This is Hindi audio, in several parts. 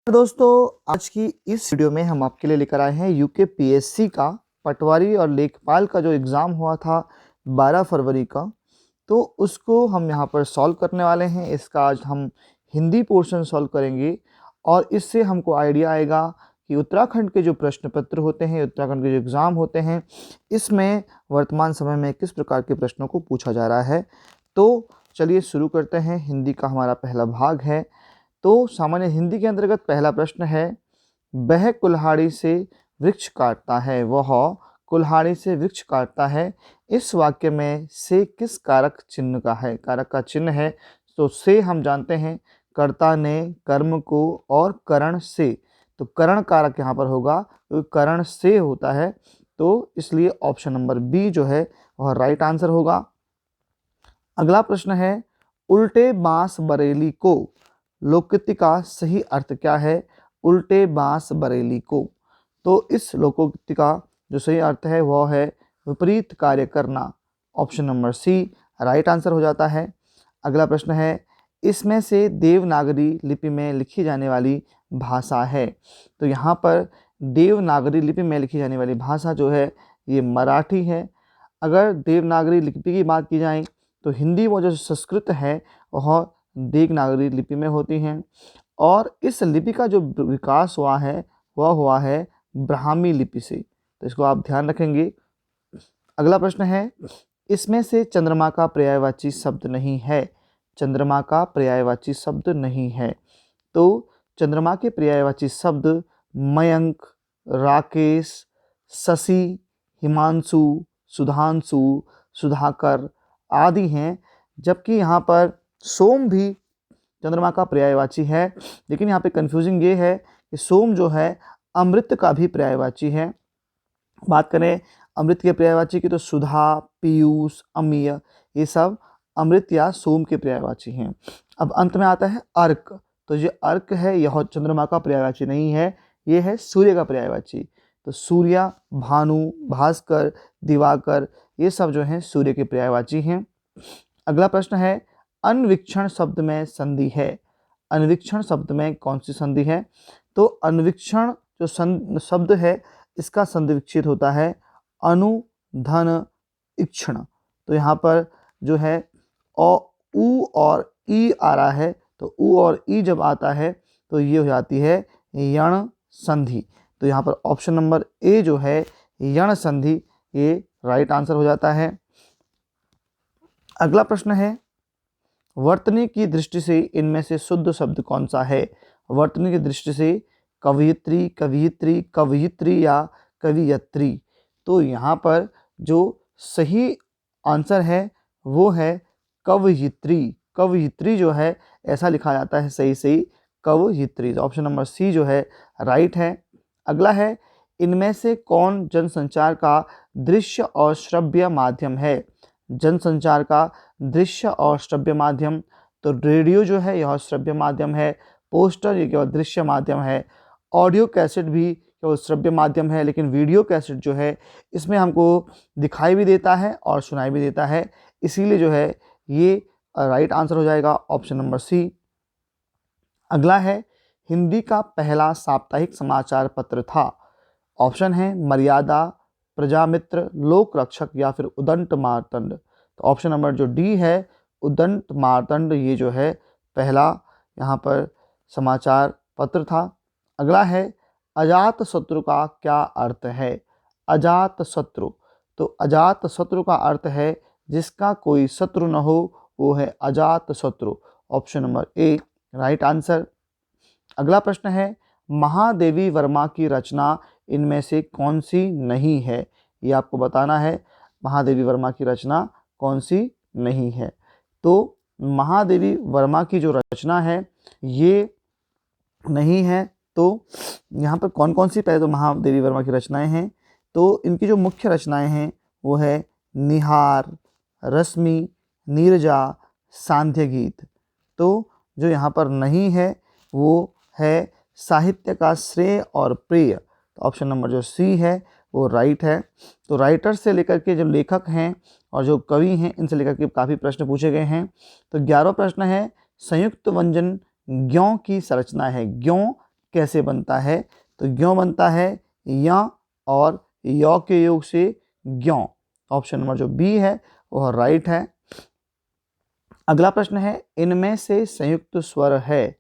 दोस्तों, आज की इस वीडियो में हम आपके लिए लेकर आए हैं यूके पीएससी का पटवारी और लेखपाल का जो एग्ज़ाम हुआ था 12 फरवरी का, तो उसको हम यहाँ पर सॉल्व करने वाले हैं। इसका आज हम हिंदी पोर्शन सॉल्व करेंगे और इससे हमको आइडिया आएगा कि उत्तराखंड के जो प्रश्न पत्र होते हैं, उत्तराखंड के जो एग्ज़ाम होते हैं, इसमें वर्तमान समय में किस प्रकार के प्रश्नों को पूछा जा रहा है। तो चलिए शुरू करते हैं। हिंदी का हमारा पहला भाग है। तो सामान्य हिंदी के अंतर्गत पहला प्रश्न है, वह कुल्हाड़ी से वृक्ष काटता है। वह कुल्हाड़ी से वृक्ष काटता है, इस वाक्य में से किस कारक चिन्ह का है? कारक का चिन्ह है तो से हम जानते हैं कर्ता ने, कर्म को और करण से, तो करण कारक यहाँ पर होगा क्योंकि करण से होता है, तो इसलिए ऑप्शन नंबर बी जो है वह राइट आंसर होगा। अगला प्रश्न है, उल्टे बांस बरेली को, लोकोक्ति का सही अर्थ क्या है? उल्टे बांस बरेली को, तो इस लोकोक्ति का जो सही अर्थ है वह है विपरीत कार्य करना। Option number C right answer हो जाता है। अगला प्रश्न है, इसमें से देवनागरी लिपि में लिखी जाने वाली भाषा है। तो यहाँ पर देवनागरी लिपि में लिखी जाने वाली भाषा जो है ये मराठी है। अगर देवनागरी लिपि की बात की जाए तो हिंदी व जो संस्कृत है वह देवनागरी लिपि में होती हैं, और इस लिपि का जो विकास हुआ है वह हुआ है ब्राह्मी लिपि से, तो इसको आप ध्यान रखेंगे। अगला प्रश्न है, इसमें से चंद्रमा का पर्यायवाची शब्द नहीं है। चंद्रमा का पर्यायवाची शब्द नहीं है, तो चंद्रमा के पर्यायवाची शब्द मयंक, राकेश, शशि, हिमांशु, सुधांशु, सुधाकर आदि हैं। जबकि यहाँ पर सोम भी चंद्रमा का पर्यायवाची है, लेकिन यहाँ पे कंफ्यूजिंग ये है कि सोम जो है अमृत का भी पर्यायवाची है। बात करें अमृत के पर्यायवाची की तो सुधा, पीयूष, अमीय, ये सब अमृत या सोम के पर्यायवाची हैं। अब अंत में आता है अर्क, तो ये अर्क है यह चंद्रमा का पर्यायवाची नहीं है, ये है सूर्य का पर्यायवाची। तो सूर्य, भानु, भास्कर, दिवाकर, ये सब जो हैं सूर्य के पर्यायवाची हैं। अगला प्रश्न है, अन्वीक्षण शब्द में संधि है। अन्वीक्षण शब्द में कौन सी संधि है? तो अन्वीक्षण जो शब्द है इसका संधि विच्छेद होता है अनु, धन, इक्षण। तो यहाँ पर जो है उ और ई आ रहा है, तो उ और ई जब आता है तो ये हो जाती है यण संधि। तो यहाँ पर ऑप्शन नंबर ए जो है यण संधि, ये राइट आंसर हो जाता है। अगला प्रश्न है, वर्तनी की दृष्टि से इनमें से शुद्ध शब्द कौन सा है? वर्तनी की दृष्टि से कवयित्री, कवियित्री, कवयित्री या कवियत्री। तो यहाँ पर जो सही आंसर है वो है कवयित्री। कवयित्री जो है ऐसा लिखा जाता है सही सही कवयित्री। ऑप्शन नंबर सी जो है राइट है। अगला है, इनमें से कौन जनसंचार का दृश्य और श्रव्य माध्यम है? जनसंचार का दृश्य और श्रव्य माध्यम, तो रेडियो जो है यह श्रव्य माध्यम है, पोस्टर ये केवल दृश्य माध्यम है, ऑडियो कैसेट भी केवल श्रव्य माध्यम है, लेकिन वीडियो कैसेट जो है इसमें हमको दिखाई भी देता है और सुनाई भी देता है, इसीलिए जो है ये राइट आंसर हो जाएगा ऑप्शन नंबर सी। अगला है, हिंदी का पहला साप्ताहिक समाचार पत्र था। ऑप्शन है मर्यादा, प्रजामित्र, लोक रक्षक या फिर उदंत मार्तंड। तो ऑप्शन नंबर जो डी है उदंत मार्तंड, ये जो है पहला यहाँ पर समाचार पत्र था। अगला है, अजात शत्रु का क्या अर्थ है? अजात शत्रु, तो अजात शत्रु का अर्थ है जिसका कोई शत्रु न हो, वो है अजात शत्रु। Option number A right answer. अगला प्रश्न है, महादेवी वर्मा की रचना इनमें से कौन सी नहीं है? ये आपको बताना है महादेवी वर्मा की रचना कौन सी नहीं है। तो महादेवी वर्मा की जो रचना है ये नहीं है, तो यहाँ पर कौन कौन सी पहले तो महादेवी वर्मा की रचनाएं हैं, तो इनकी जो मुख्य रचनाएं हैं वो है निहार, रश्मि, नीरजा, सांध्य गीत। तो जो यहाँ पर नहीं है वो है साहित्य का श्रेय और प्रिय। तो ऑप्शन नंबर जो सी है वो राइट है। तो राइटर से लेकर के जो लेखक हैं और जो कवि हैं इनसे लेकर के काफ़ी प्रश्न पूछे गए हैं। तो 11वां प्रश्न है, संयुक्त व्यंजन ज्ञों की संरचना है। ज्ञों कैसे बनता है? तो ज्यों बनता है, या और यौ के योग से ज्यों। ऑप्शन नंबर जो बी है वह राइट है। अगला प्रश्न है, इनमें से संयुक्त स्वर है,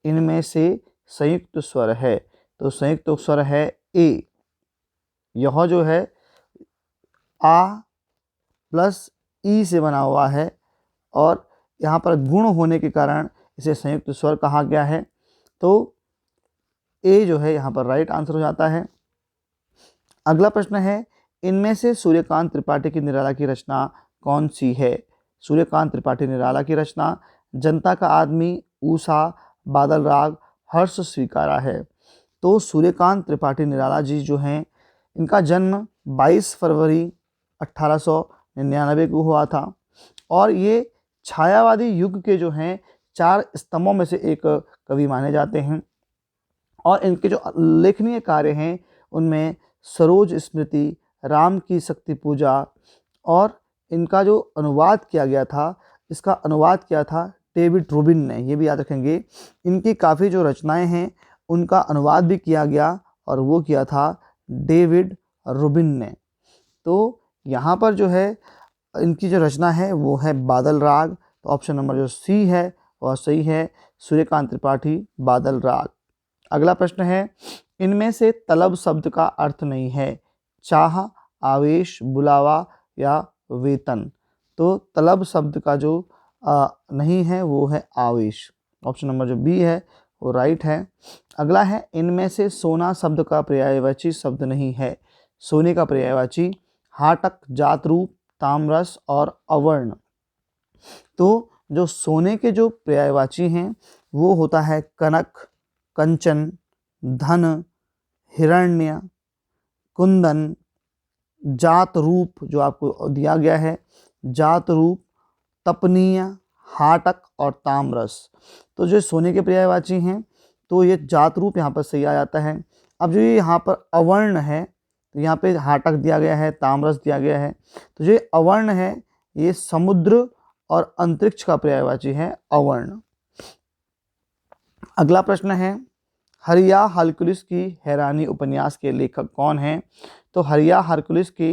इनमें से संयुक्त स्वर है, तो संयुक्त स्वर है ए। यह जो है आ प्लस ई से बना हुआ है और यहाँ पर गुण होने के कारण इसे संयुक्त स्वर कहा गया है। तो ए जो है यहाँ पर राइट आंसर हो जाता है। अगला प्रश्न है, इनमें से सूर्यकांत त्रिपाठी की निराला की रचना कौन सी है? सूर्यकांत त्रिपाठी निराला की रचना जनता का आदमी, ऊषा, बादल राग, हर्ष स्वीकारा है। तो सूर्यकांत त्रिपाठी निराला जी जो हैं, इनका जन्म 22 फरवरी 1899 को हुआ था और ये छायावादी युग के जो हैं 4 स्तंभों में से एक कवि माने जाते हैं। और इनके जो उल्लेखनीय कार्य हैं उनमें सरोज स्मृति, राम की शक्ति पूजा, और इनका जो अनुवाद किया गया था, इसका अनुवाद किया था डेविड रूबिन ने, ये भी याद रखेंगे। इनकी काफ़ी जो रचनाएं हैं उनका अनुवाद भी किया गया और वो किया था डेविड रूबिन ने। तो यहाँ पर जो है इनकी जो रचना है वो है बादल राग। तो ऑप्शन नंबर जो सी है वह सही है, सूर्यकांत त्रिपाठी बादल राग। अगला प्रश्न है, इनमें से तलब शब्द का अर्थ नहीं है, चाह, आवेश, बुलावा या वेतन। तो तलब शब्द का जो नहीं है वो है आवेश। ऑप्शन नंबर जो बी है वो राइट है। अगला है, इनमें से सोना शब्द का पर्यायवाची शब्द नहीं है। सोने का पर्यायवाची हाटक, जात रूप, ताम्रस और अवर्ण। तो जो सोने के जो पर्यायवाची हैं वो होता है कनक, कंचन, धन, हिरण्य, कुंदन, जात रूप जो आपको दिया गया है, जात रूप, तपनीय, हाटक और ताम्रस। तो जो सोने के पर्यायवाची हैं तो ये जात रूप यहाँ पर सही आ जाता है। अब जो ये यहाँ पर अवर्ण है, तो यहाँ पे हाटक दिया गया है, ताम्रस दिया गया है। तो जो अवर्ण है ये समुद्र और अंतरिक्ष का पर्यायवाची है अवर्ण। अगला प्रश्न है, हरिया हरकुलिस की हैरानी उपन्यास के लेखक कौन हैं? तो हरिया हरकुलिस के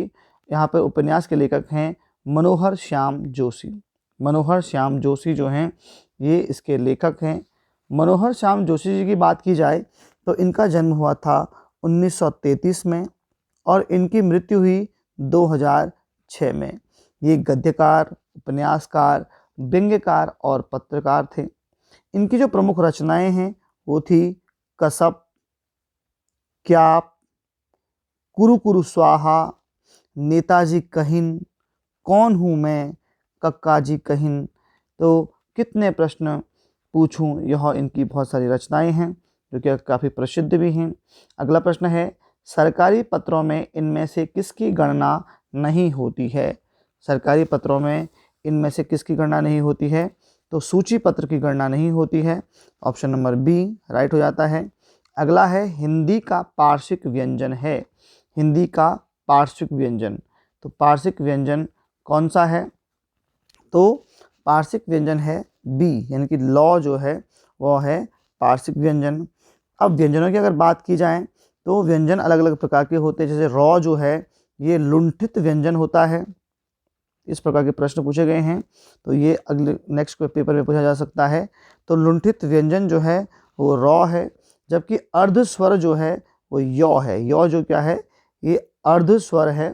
यहाँ पर उपन्यास के लेखक हैं मनोहर श्याम जोशी। मनोहर श्याम जोशी जो हैं ये इसके लेखक हैं। मनोहर श्याम जोशी जी की बात की जाए तो इनका जन्म हुआ था 1933 में और इनकी मृत्यु हुई 2006 में। ये गद्यकार, उपन्यासकार, व्यंग्यकार और पत्रकार थे। इनकी जो प्रमुख रचनाएं हैं वो थी कसब, क्याप, कुरु कुरु स्वाहा, नेताजी कहिन, कौन हूँ मैं, कक्काजी कहिन। तो कितने प्रश्न पूछूं, यह इनकी बहुत सारी रचनाएं हैं जो कि काफ़ी प्रसिद्ध भी हैं। अगला प्रश्न है, सरकारी पत्रों में इनमें से किसकी गणना नहीं होती है? सरकारी पत्रों में इनमें से किसकी गणना नहीं होती है? तो सूची पत्र की गणना नहीं होती है। ऑप्शन नंबर बी राइट हो जाता है। अगला है, हिंदी का पार्श्विक व्यंजन है। हिंदी का पार्श्विक व्यंजन, तो पार्श्विक व्यंजन कौन सा है? तो पार्श्विक व्यंजन है बी, यानी कि लॉ जो है वह है पार्श्विक व्यंजन। अब व्यंजनों की अगर बात की जाए तो व्यंजन अलग अलग प्रकार के होते हैं। जैसे रॉ जो है ये लुंठित व्यंजन होता है, इस प्रकार के प्रश्न पूछे गए हैं, तो ये अगले नेक्स्ट पेपर में पूछा जा सकता है। तो लुंठित व्यंजन जो है वो रॉ है, जबकि अर्ध स्वर जो है वो यौ है। यौ जो क्या है, ये अर्ध स्वर है।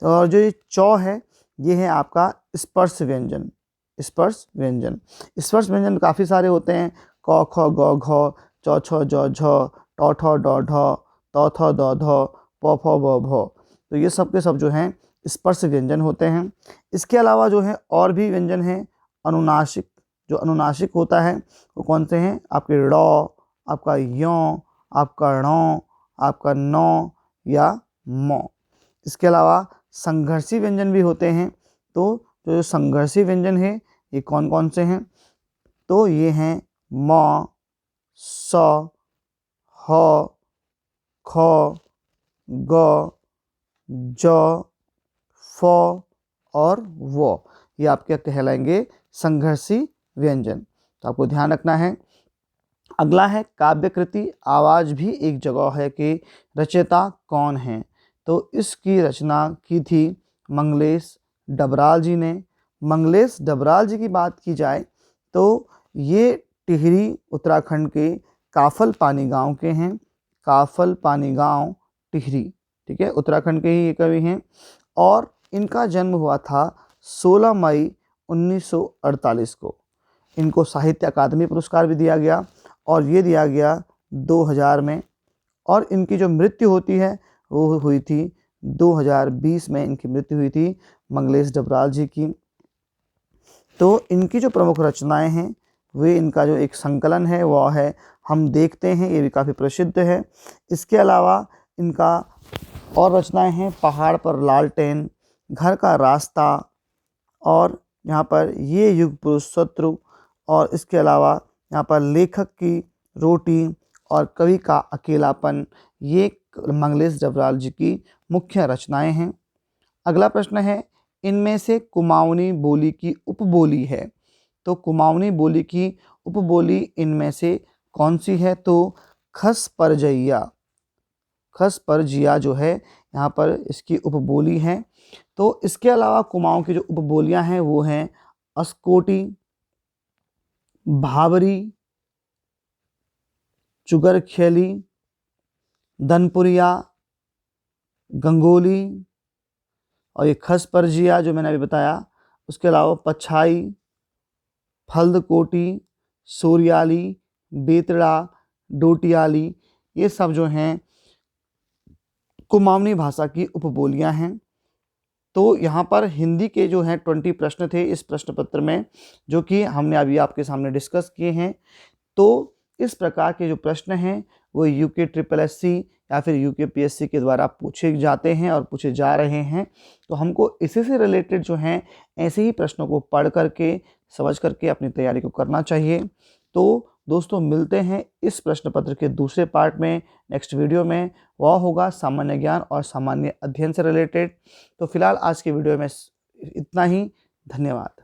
और जो ये चौ है ये है आपका स्पर्श व्यंजन। स्पर्श व्यंजन, स्पर्श व्यंजन काफ़ी सारे होते हैं, क ख ग घ, च छ ज झ, ट ठ ड ढ, त थ द ध, प फ ब भ। तो ये सब के सब जो हैं स्पर्श व्यंजन होते हैं। इसके अलावा जो है और भी व्यंजन हैं अनुनासिक। जो अनुनासिक होता है वो कौन से हैं? आपके ड़, आपका यों, आपका ण, आपका नौ या मौ। इसके अलावा संघर्षी व्यंजन भी होते हैं। तो जो संघर्षी व्यंजन है ये कौन कौन से हैं? तो ये हैं म, स, ह, ख, ग, ज, फ और व। ये आपके कहलाएंगे संघर्षी व्यंजन। तो आपको ध्यान रखना है। अगला है काव्य कृति आवाज़ भी एक जगह है कि रचयिता कौन है। तो इसकी रचना की थी मंगलेश डबराल जी ने। मंगलेश डबराल जी की बात की जाए तो ये टिहरी उत्तराखंड के काफल पानी गांव के हैं। काफल पानी गांव टिहरी, ठीक है, उत्तराखंड के ही ये कवि हैं। और इनका जन्म हुआ था 16 मई 1948 को। इनको साहित्य अकादमी पुरस्कार भी दिया गया और ये दिया गया 2000 में। और इनकी जो मृत्यु होती है वो हुई थी 2020 में, इनकी मृत्यु हुई थी मंगलेश डबराल जी की। तो इनकी जो प्रमुख रचनाएं हैं वे, इनका जो एक संकलन है वह है हम देखते हैं, ये भी काफ़ी प्रसिद्ध है। इसके अलावा इनका और रचनाएं हैं पहाड़ पर लालटेन, घर का रास्ता, और यहाँ पर ये युग पुरुष शत्रु, और इसके अलावा यहाँ पर लेखक की रोटी और कवि का अकेलापन, ये मंगलेश डबराल जी की मुख्य रचनाएं हैं। अगला प्रश्न है इनमें से कुमाऊनी बोली की उपबोली है। तो कुमाऊनी बोली की उपबोली इनमें से कौन सी है? तो खस परजैया, खस परजिया जो है यहाँ पर इसकी उपबोली है। तो इसके अलावा कुमाऊं की जो उपबोलियां हैं वो हैं अस्कोटी, भावरी, चुगरखेली, दनपुरिया, गंगोली और ये खस परजिया जो मैंने अभी बताया। उसके अलावा पछाई, फल्दकोटी, सोरियाली, बेतड़ा, डोटियाली, ये सब जो हैं कुमाऊनी भाषा की उपबोलियां हैं। तो यहाँ पर हिंदी के जो हैं 20 प्रश्न थे इस प्रश्न पत्र में, जो कि हमने अभी आपके सामने डिस्कस किए हैं। तो इस प्रकार के जो प्रश्न हैं वो UKSSC या फिर UKPSC के द्वारा पूछे जाते हैं और पूछे जा रहे हैं। तो हमको इसी से रिलेटेड जो हैं ऐसे ही प्रश्नों को पढ़ करके समझ करके अपनी तैयारी को करना चाहिए। तो दोस्तों मिलते हैं इस प्रश्न पत्र के दूसरे पार्ट में, नेक्स्ट वीडियो में। वह होगा सामान्य ज्ञान और सामान्य अध्ययन से रिलेटेड। तो फिलहाल आज के वीडियो में इतना ही। धन्यवाद।